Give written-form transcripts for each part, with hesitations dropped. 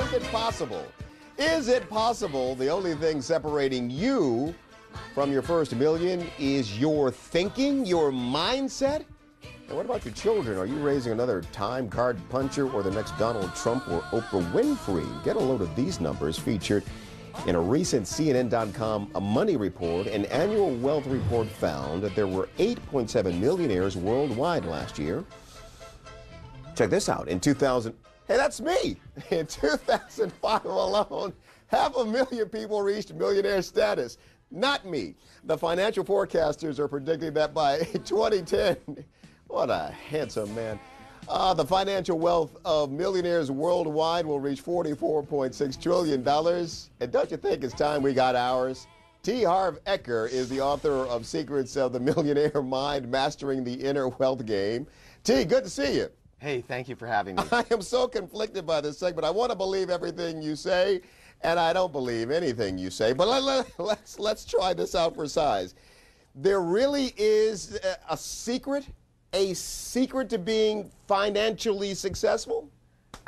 Is it possible? Is it possible the only thing separating you from your first million is your thinking, your mindset? And what about your children? Are you raising another time card puncher or the next Donald Trump or Oprah Winfrey? Get a load of these numbers featured in a recent CNN.com money report. An annual wealth report found that there were 8.7 millionaires worldwide last year. Check this out. In 2000, hey, that's me. In 2005 alone, 500,000 people reached millionaire status. Not me. The financial forecasters are predicting that by 2010, what a handsome man. The financial wealth of millionaires worldwide will reach $44.6 trillion. And don't you think it's time we got ours? T. Harv Eker is the author of Secrets of the Millionaire Mind, Mastering the Inner Wealth Game. T, good to see you. Hey, thank you for having me. I am so conflicted by this segment. I want to believe everything you say, and I don't believe anything you say. But let's try this out for size. There really is a secret to being financially successful?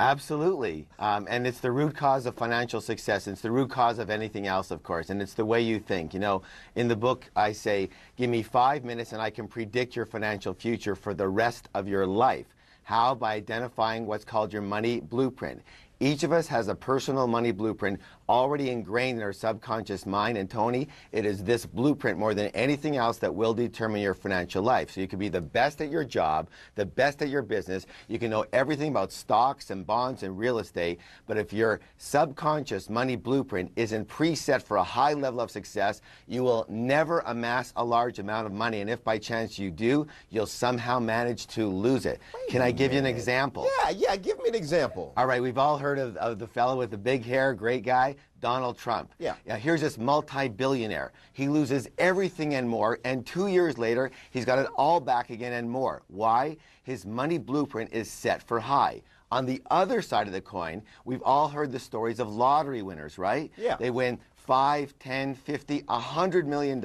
Absolutely. And it's the root cause of financial success. It's the root cause of anything else, of course. And it's the way you think. You know, in the book, I say, give me 5 minutes and I can predict your financial future for the rest of your life. How? By identifying what's called your money blueprint. Each of us has a personal money blueprint already ingrained in our subconscious mind. And Tony, it is this blueprint more than anything else that will determine your financial life. So you can be the best at your job, the best at your business. You can know everything about stocks and bonds and real estate. But if your subconscious money blueprint isn't preset for a high level of success, you will never amass a large amount of money. And if by chance you do, you'll somehow manage to lose it. Can I give you an example? Yeah, give me an example. All right, we've all heard of the fellow with the big hair, great guy, Donald Trump. Yeah. Here's this multi-billionaire. He loses everything and more, and 2 years later, he's got it all back again and more. Why? His money blueprint is set for high. On the other side of the coin, we've all heard the stories of lottery winners, right? Yeah. They win 5, 10, 50, $100 million.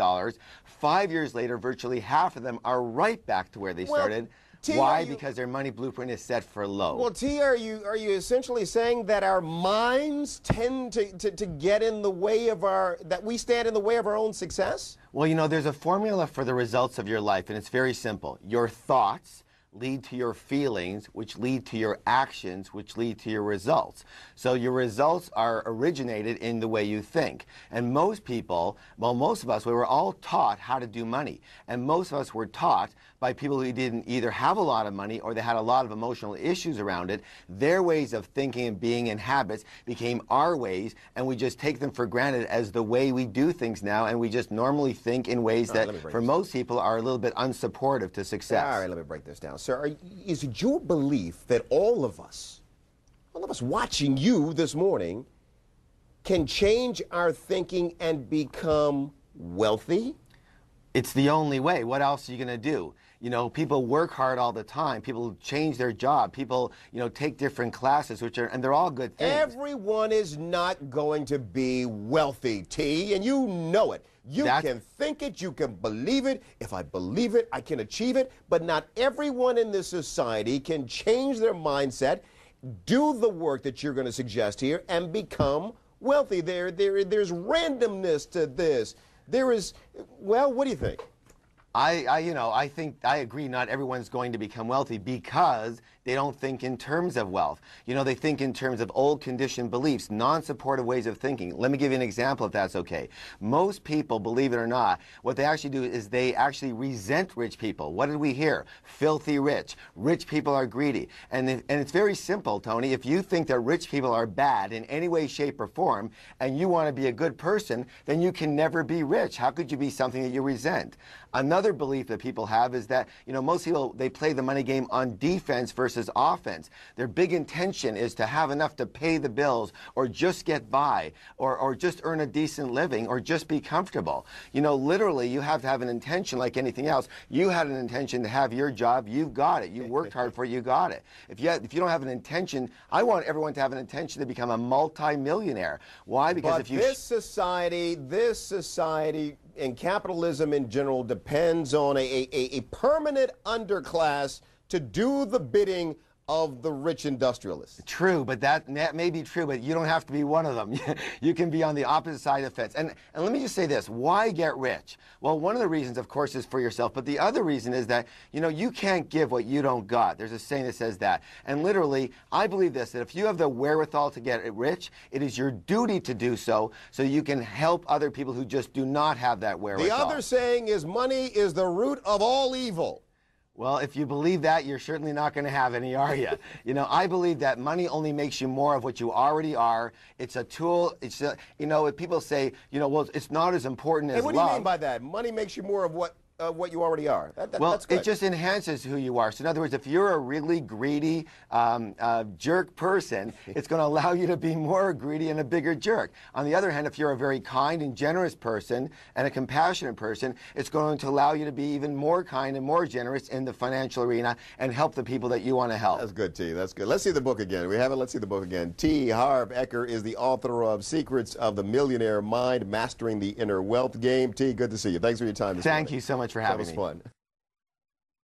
5 years later, virtually half of them are right back to where they started. Why? Because their money blueprint is set for low. Well, T, are you essentially saying that our minds tend to get in the way of that we stand in the way of our own success? Well, you know, there's a formula for the results of your life, and it's very simple. Your thoughts lead to your feelings, which lead to your actions, which lead to your results. So your results are originated in the way you think. And most people, well, most of us, we were all taught how to do money. And most of us were taught by people who didn't either have a lot of money or they had a lot of emotional issues around it. Their ways of thinking and being and habits became our ways, and we just take them for granted as the way we do things now, and we just normally think in ways that, for most people, are a little bit unsupportive to success. All right, let me break this down. Sir, is it your belief that all of us watching you this morning can change our thinking and become wealthy? It's the only way. What else are you going to do? You know, people work hard all the time. People change their job. People, you know, take different classes, and they're all good things. Everyone is not going to be wealthy, T, and you know it. You can think it, you can believe it. If I believe it, I can achieve it. But not everyone in this society can change their mindset, do the work that you're going to suggest here, and become wealthy. There's randomness to this. There is, well, what do you think? I think I agree. Not everyone's going to become wealthy because they don't think in terms of wealth. You know, they think in terms of old conditioned beliefs, non-supportive ways of thinking. Let me give you an example if that's okay. Most people, believe it or not, what they actually do is they actually resent rich people. What did we hear? Filthy rich. Rich people are greedy. And it's very simple, Tony. If you think that rich people are bad in any way, shape, or form, and you want to be a good person, then you can never be rich. How could you be something that you resent? Another belief that people have is that, you know, most people, they play the money game on defense versus offense. Their big intention is to have enough to pay the bills or just get by or just earn a decent living or just be comfortable. You know, literally, you have to have an intention like anything else. You had an intention to have your job, you've got it. You worked hard for it, you got it. If you don't have an intention, I want everyone to have an intention to become a multi-millionaire. Why? Because if you... This society, and capitalism in general depends on a permanent underclass to do the bidding of the rich industrialists. True, but that may be true, but you don't have to be one of them. You can be on the opposite side of the fence. And let me just say this, why get rich? Well, one of the reasons, of course, is for yourself, but the other reason is that, you can't give what you don't got. There's a saying that says that. And literally, I believe this, that if you have the wherewithal to get rich, it is your duty to do so you can help other people who just do not have that wherewithal. The other saying is money is the root of all evil. Well, if you believe that, you're certainly not going to have any, are you? I believe that money only makes you more of what you already are. It's a tool. If people say, well, it's not as important as love. What do you mean by that? Money makes you more of what you already are. That's good. It just enhances who you are. So in other words, if you're a really greedy jerk person, it's going to allow you to be more greedy and a bigger jerk. On the other hand, if you're a very kind and generous person and a compassionate person, it's going to allow you to be even more kind and more generous in the financial arena and help the people that you want to help. That's good, T. That's good. Let's see the book again. We have it. Let's see the book again. T. Harv Eker is the author of Secrets of the Millionaire Mind, Mastering the Inner Wealth Game. T, good to see you. Thanks for your time this morning. Thank you so much for having me. That was fun.